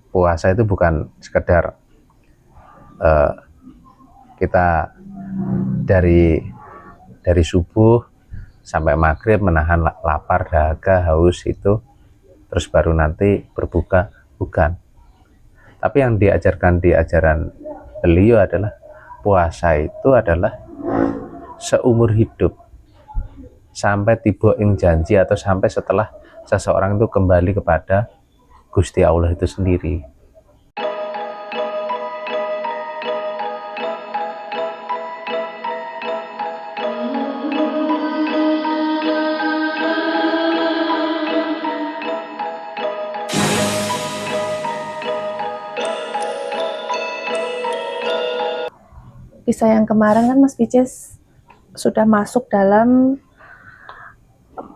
puasa itu bukan sekedar kita dari subuh sampai maghrib menahan lapar, dahaga, haus itu, terus baru nanti berbuka, bukan. Tapi yang diajarkan di ajaran beliau adalah puasa itu adalah seumur hidup, sampai tiba ing janji atau sampai setelah seseorang itu kembali kepada Gusti Allah itu sendiri. Kisah yang kemarin kan Mas Picis sudah masuk dalam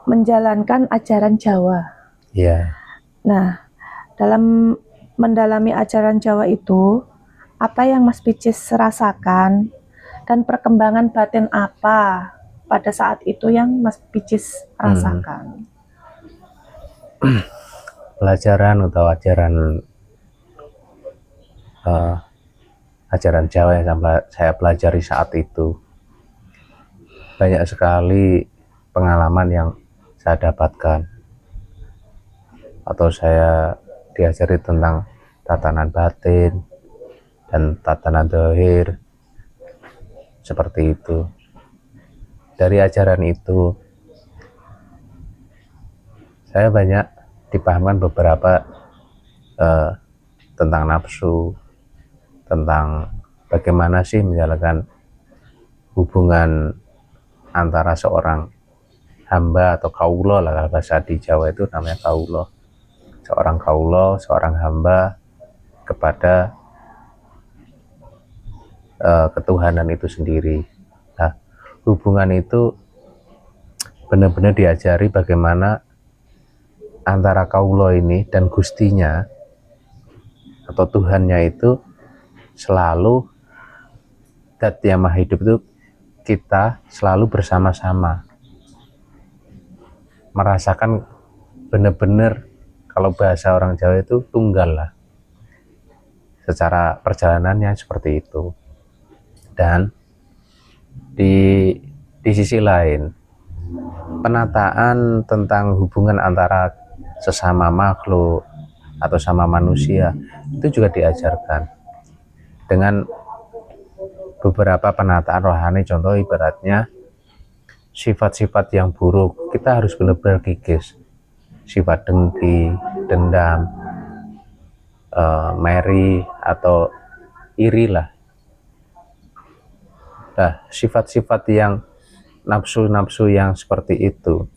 menjalankan ajaran Jawa. Ya. Nah, dalam mendalami ajaran Jawa itu, apa yang Mas Picis rasakan dan perkembangan batin apa pada saat itu yang Mas Picis rasakan? Pelajaran atau ajaran Jawa yang saya pelajari saat itu, banyak sekali pengalaman yang saya dapatkan, atau saya diajari tentang tatanan batin dan tatanan zahir, seperti itu. Dari ajaran itu saya banyak dipahamkan beberapa tentang nafsu, tentang bagaimana sih menjalankan hubungan antara seorang hamba atau kaulo lah, kalau bahasa di Jawa itu namanya kaulo, seorang hamba kepada ketuhanan itu sendiri. Nah, hubungan itu benar-benar diajari bagaimana antara kaulo ini dan gustinya atau Tuhannya itu selalu, dat yang maha hidup itu, kita selalu bersama-sama merasakan benar-benar, kalau bahasa orang Jawa itu tunggal lah, secara perjalanannya seperti itu. Dan di sisi lain, penataan tentang hubungan antara sesama makhluk atau sama manusia itu juga diajarkan dengan beberapa penataan rohani. Contoh ibaratnya sifat-sifat yang buruk kita harus benar-benar kikis, sifat dengki, dendam, meri atau iri lah. Nah, sifat-sifat yang nafsu-nafsu yang seperti itu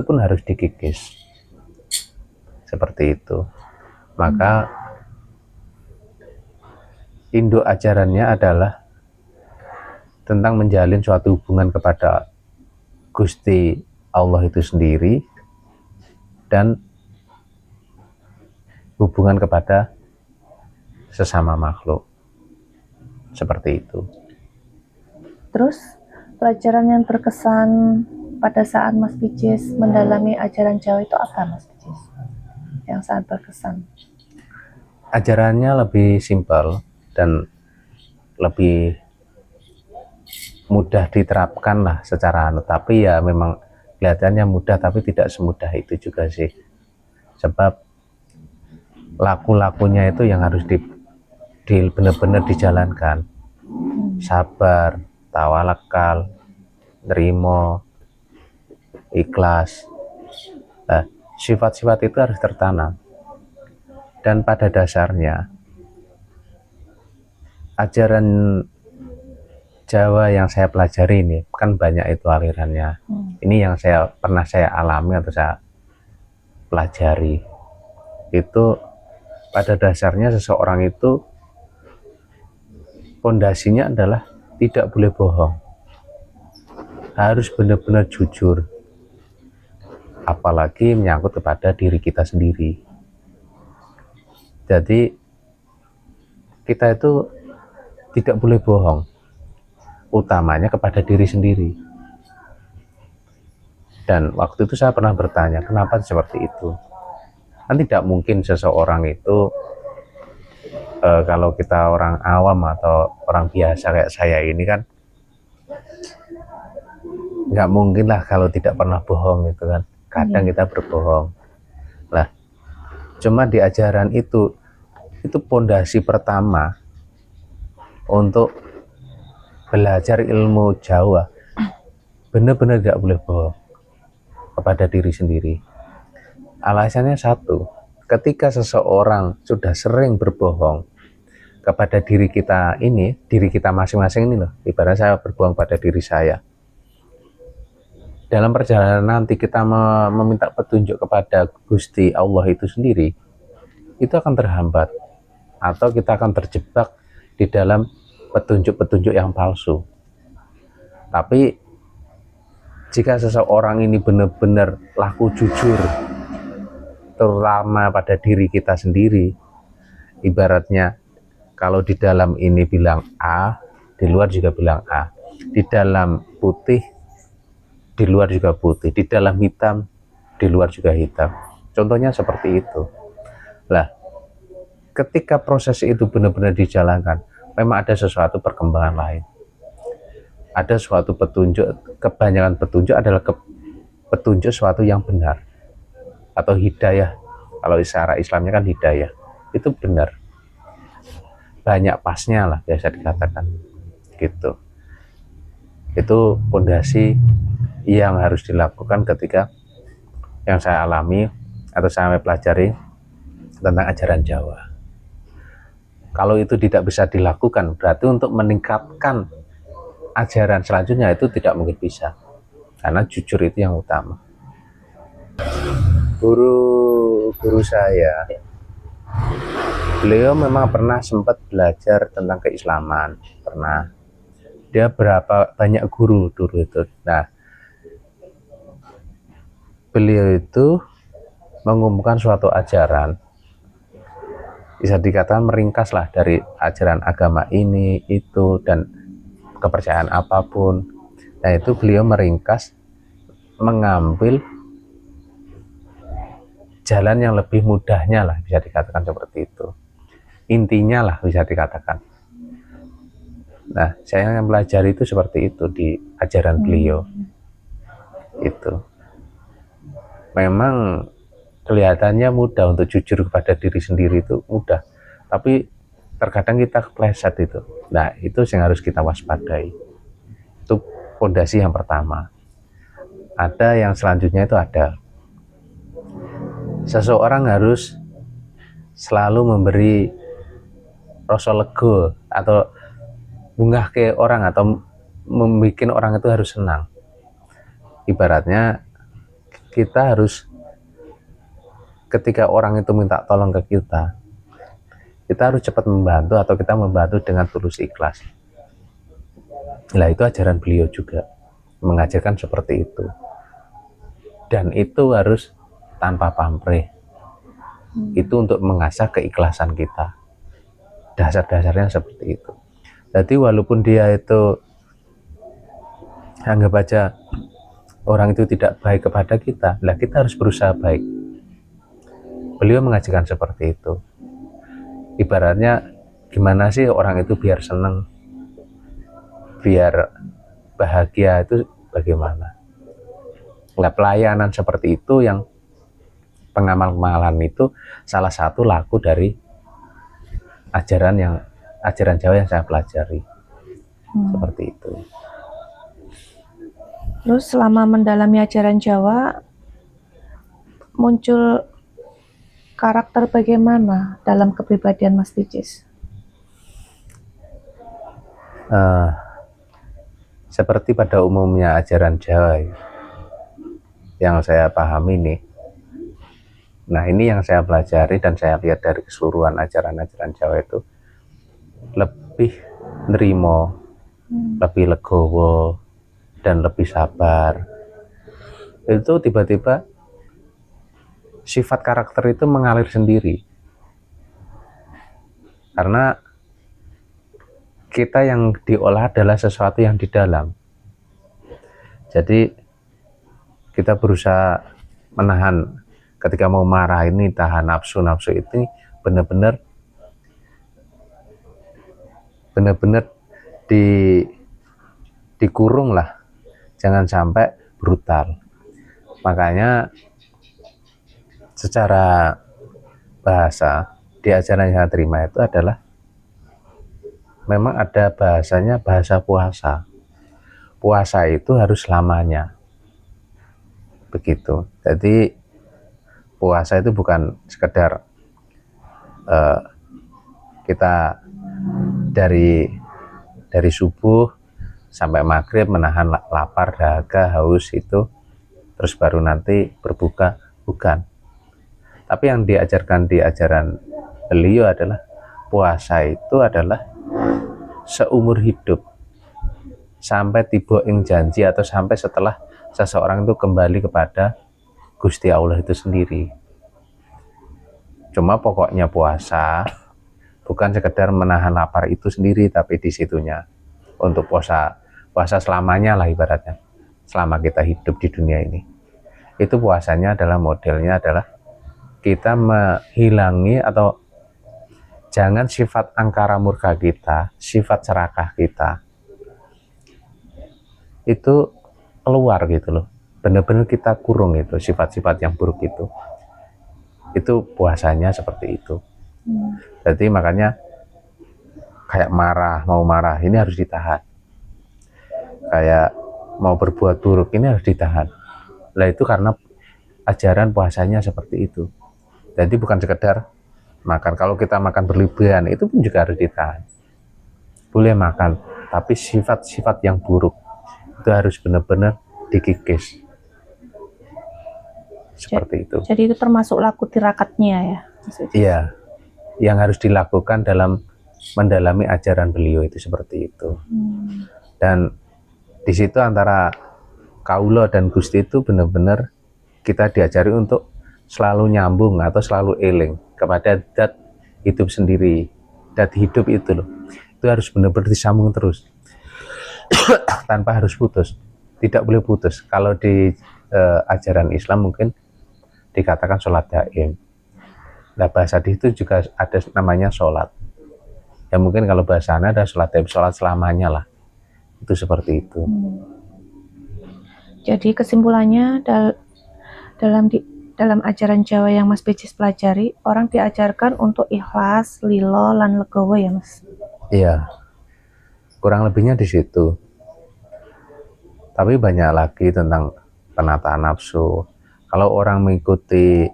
pun harus dikikis, seperti itu. Maka induk ajarannya adalah tentang menjalin suatu hubungan kepada Gusti Allah itu sendiri dan hubungan kepada sesama makhluk, seperti itu. Terus pelajaran yang berkesan pada saat Mas Picis mendalami ajaran Jawa itu apa, Mas Picis? Yang sangat berkesan. Ajarannya lebih simpel dan lebih mudah diterapkan lah secara tapi ya memang kelihatannya mudah, tapi tidak semudah itu juga sih. Sebab laku-lakunya itu yang harus benar-benar dijalankan. Sabar, tawakal, nerimo, ikhlas. Nah, sifat-sifat itu harus tertanam. Dan pada dasarnya ajaran Jawa yang saya pelajari ini kan banyak itu alirannya. Ini yang pernah saya alami atau saya pelajari. Itu pada dasarnya seseorang itu fondasinya adalah tidak boleh bohong, harus benar-benar jujur, apalagi menyangkut kepada diri kita sendiri. Jadi kita itu tidak boleh bohong, utamanya kepada diri sendiri. Dan waktu itu saya pernah bertanya, kenapa seperti itu? Kan tidak mungkin seseorang itu kalau kita orang awam atau orang biasa kayak saya ini kan nggak mungkin lah kalau tidak pernah bohong gitu kan. Kadang kita berbohong lah. Cuma di ajaran itu pondasi pertama untuk belajar ilmu Jawa, benar-benar tidak boleh bohong kepada diri sendiri. Alasannya satu, ketika seseorang sudah sering berbohong kepada diri kita ini, diri kita masing-masing ini loh, ibarat saya berbohong pada diri saya, dalam perjalanan nanti kita meminta petunjuk kepada Gusti Allah itu sendiri, itu akan terhambat atau kita akan terjebak di dalam petunjuk-petunjuk yang palsu. Tapi jika seseorang ini benar-benar laku jujur, terutama pada diri kita sendiri, ibaratnya kalau di dalam ini bilang A, di luar juga bilang A, di dalam putih, di luar juga putih, di dalam hitam, di luar juga hitam. Contohnya seperti itu. Lah, ketika proses itu benar-benar dijalankan, memang ada sesuatu perkembangan lain. Ada suatu petunjuk, kebanyakan petunjuk adalah petunjuk suatu yang benar. Atau hidayah, kalau secara Islamnya kan hidayah, itu benar. Banyak pasnya lah biasa dikatakan. Gitu. Itu pondasi yang harus dilakukan ketika yang saya alami atau saya pelajari tentang ajaran Jawa. Kalau itu tidak bisa dilakukan, berarti untuk meningkatkan ajaran selanjutnya itu tidak mungkin bisa, karena jujur itu yang utama. Guru saya, beliau memang pernah sempat belajar tentang keislaman, pernah. Dia banyak guru dulu itu. Nah, beliau itu mengumumkan suatu ajaran, bisa dikatakan meringkas lah dari ajaran agama ini, itu, dan kepercayaan apapun. Nah, itu beliau meringkas, mengambil jalan yang lebih mudahnya lah, bisa dikatakan seperti itu. Intinya lah bisa dikatakan. Nah, saya yang pelajari itu seperti itu di ajaran beliau. Itu memang kelihatannya mudah untuk jujur kepada diri sendiri, itu mudah, tapi terkadang kita kepleset itu. Nah, itu yang harus kita waspadai. Itu fondasi yang pertama. Ada yang selanjutnya itu ada, seseorang harus selalu memberi rasa lega atau bunga ke orang, atau membuat orang itu harus senang. Ibaratnya kita harus, ketika orang itu minta tolong ke kita harus cepat membantu, atau kita membantu dengan tulus ikhlas. Nah, itu ajaran beliau juga mengajarkan seperti itu, dan itu harus tanpa pamrih. Itu untuk mengasah keikhlasan kita, dasar-dasarnya seperti itu. Jadi walaupun dia itu, anggap aja orang itu tidak baik kepada kita, lah kita harus berusaha baik. Beliau mengajarkan seperti itu. Ibaratnya gimana sih orang itu biar senang, biar bahagia, itu bagaimana. Nah, pelayanan seperti itu, yang pengamal-pengalan itu salah satu laku dari ajaran Jawa yang saya pelajari. Seperti itu. Terus selama mendalami ajaran Jawa, muncul karakter bagaimana dalam kepribadian Mas Picis? Seperti pada umumnya ajaran Jawa yang saya pahami nih. Nah, ini yang saya pelajari dan saya lihat dari keseluruhan ajaran-ajaran Jawa itu lebih nerimo, lebih legowo, dan lebih sabar. Itu tiba-tiba sifat karakter itu mengalir sendiri, karena kita yang diolah adalah sesuatu yang di dalam. Jadi kita berusaha menahan, ketika mau marah ini tahan nafsu itu benar-benar benar-benar dikurung lah, jangan sampai brutal. Makanya secara bahasa di ajaran yang saya terima itu adalah memang ada bahasanya, bahasa puasa. Puasa itu harus lamanya, begitu. Jadi puasa itu bukan sekedar kita dari subuh sampai maghrib menahan lapar, dahaga, haus itu, terus baru nanti berbuka, bukan. Tapi yang diajarkan di ajaran beliau adalah puasa itu adalah seumur hidup, sampai tiba ing janji atau sampai setelah seseorang itu kembali kepada Gusti Allah itu sendiri. Cuma pokoknya puasa bukan sekedar menahan lapar itu sendiri, tapi di situnya untuk puasa selamanya lah, ibaratnya selama kita hidup di dunia ini. Itu puasanya adalah modelnya adalah kita menghilangi atau jangan sifat angkara murka kita, sifat serakah kita itu keluar gitu loh, benar-benar kita kurung itu sifat-sifat yang buruk itu puasanya seperti itu. Jadi makanya kayak mau marah ini harus ditahan, kayak mau berbuat buruk ini harus ditahan lah, itu karena ajaran puasanya seperti itu. Jadi bukan sekedar makan, kalau kita makan berlebihan itu pun juga harus ditahan. Boleh makan, tapi sifat-sifat yang buruk itu harus benar-benar dikikis. Seperti itu. Jadi itu termasuk laku tirakatnya ya? Iya, yang harus dilakukan dalam mendalami ajaran beliau itu seperti itu. Dan di situ antara kaulo dan Gusti itu benar-benar kita diajari untuk selalu nyambung atau selalu eling kepada dat hidup sendiri. Dat hidup itu loh, itu harus benar-benar disambung terus tanpa harus putus, tidak boleh putus. Kalau di ajaran Islam mungkin dikatakan sholat daim. Nah bahasa di itu juga ada namanya sholat. Ya mungkin kalau bahasanya ada sholat daim, sholat selamanya lah. Itu seperti itu. Jadi kesimpulannya dalam ajaran Jawa yang Mas Becis pelajari, orang diajarkan untuk ikhlas, lilo, lan legowo ya Mas? Iya, kurang lebihnya di situ. Tapi banyak lagi tentang penataan nafsu. Kalau orang mengikuti,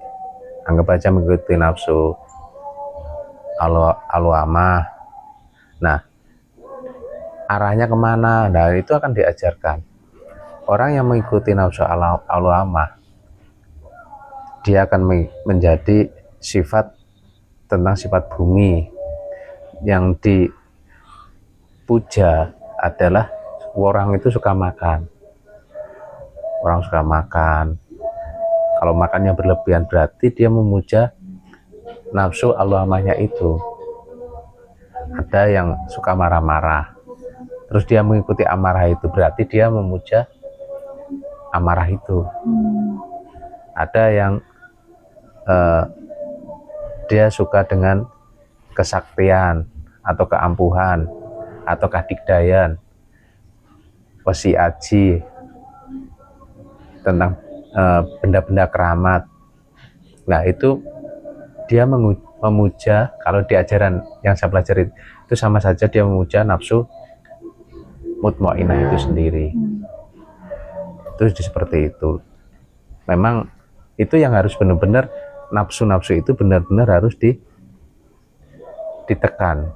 anggap aja mengikuti nafsu alwamah, nah arahnya kemana? Nah itu akan diajarkan. Orang yang mengikuti nafsu alwamah, dia akan menjadi sifat tentang sifat bumi. Yang dipuja adalah orang itu suka makan. Orang suka makan. Kalau makannya berlebihan berarti dia memuja nafsu alwamahnya itu. Ada yang suka marah-marah, terus dia mengikuti amarah itu, berarti dia memuja amarah itu. Ada yang dia suka dengan kesaktian atau keampuhan atau kadikdayan, wasi aji, tentang benda-benda keramat. Nah itu dia memuja, kalau di ajaran yang saya pelajari itu sama saja dia memuja nafsu mutmainah itu sendiri. Itu seperti itu. Memang itu yang harus benar-benar, nafsu-nafsu itu benar-benar harus ditekan.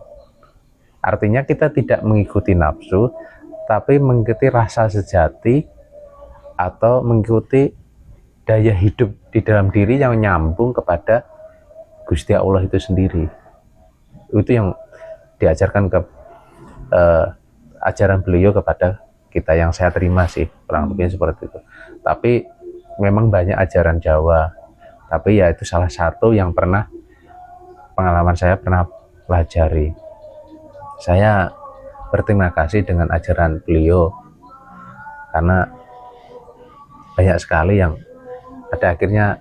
Artinya kita tidak mengikuti nafsu, tapi mengikuti rasa sejati atau mengikuti daya hidup di dalam diri yang nyambung kepada Gusti Allah itu sendiri. Itu yang diajarkan ke ajaran beliau kepada kita, yang saya terima sih, kurang lebih seperti itu. Tapi memang banyak ajaran Jawa, tapi ya itu salah satu yang pengalaman saya pernah pelajari. Saya berterima kasih dengan ajaran beliau karena banyak sekali yang pada akhirnya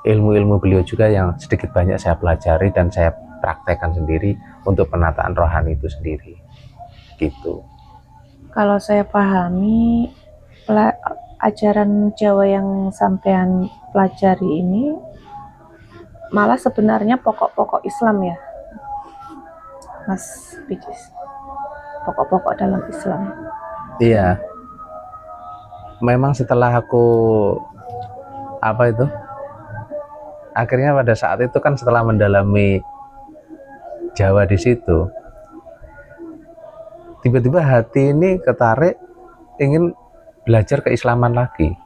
ilmu-ilmu beliau juga yang sedikit banyak saya pelajari dan saya praktekkan sendiri untuk penataan rohani itu sendiri gitu. Kalau saya pahami, ajaran Jawa yang sampean pelajari ini malah sebenarnya pokok-pokok Islam ya, Mas Picis. Pokok-pokok dalam Islam. Iya, memang setelah aku akhirnya pada saat itu kan setelah mendalami Jawa di situ, tiba-tiba hati ini ketarik ingin belajar keislaman lagi.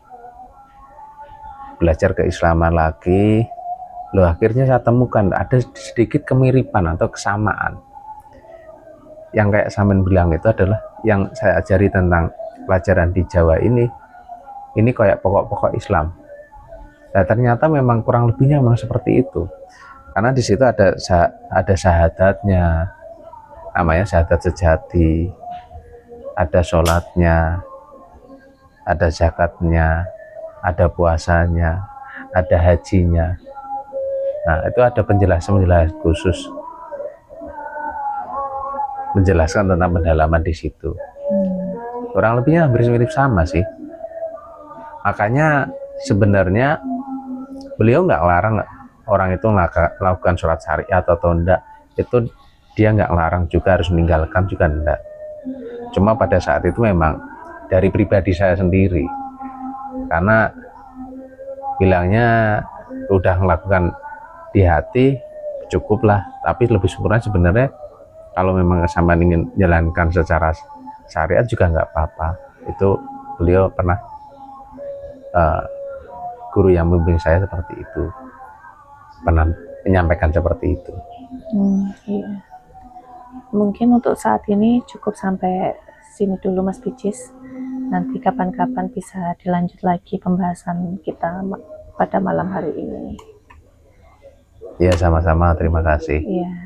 Loh, akhirnya saya temukan ada sedikit kemiripan atau kesamaan. Yang kayak Samen bilang itu adalah yang saya ajari tentang pelajaran di Jawa ini kayak pokok-pokok Islam. Nah, ternyata memang kurang lebihnya memang seperti itu. Karena di situ ada syahadatnya, namanya syahadat sejati, ada sholatnya, ada zakatnya, ada puasanya, ada hajinya. Nah, itu ada penjelasan khusus menjelaskan tentang pendalaman di situ. Kurang lebihnya hampir mirip sama sih. Makanya sebenarnya beliau nggak larang orang itu melakukan sholat syariat atau enggak, itu dia nggak larang juga harus meninggalkan juga enggak. Cuma pada saat itu memang dari pribadi saya sendiri, karena bilangnya udah melakukan di hati cukuplah, tapi lebih sempurna sebenarnya kalau memang sampai ingin menjalankan secara syariat juga nggak apa-apa. Itu beliau pernah guru yang membimbing saya seperti itu pernah menyampaikan seperti itu. Iya. Mungkin untuk saat ini cukup sampai sini dulu Mas Picis. Nanti kapan-kapan bisa dilanjut lagi pembahasan kita pada malam hari ini. Ya, sama-sama, terima kasih. Iya.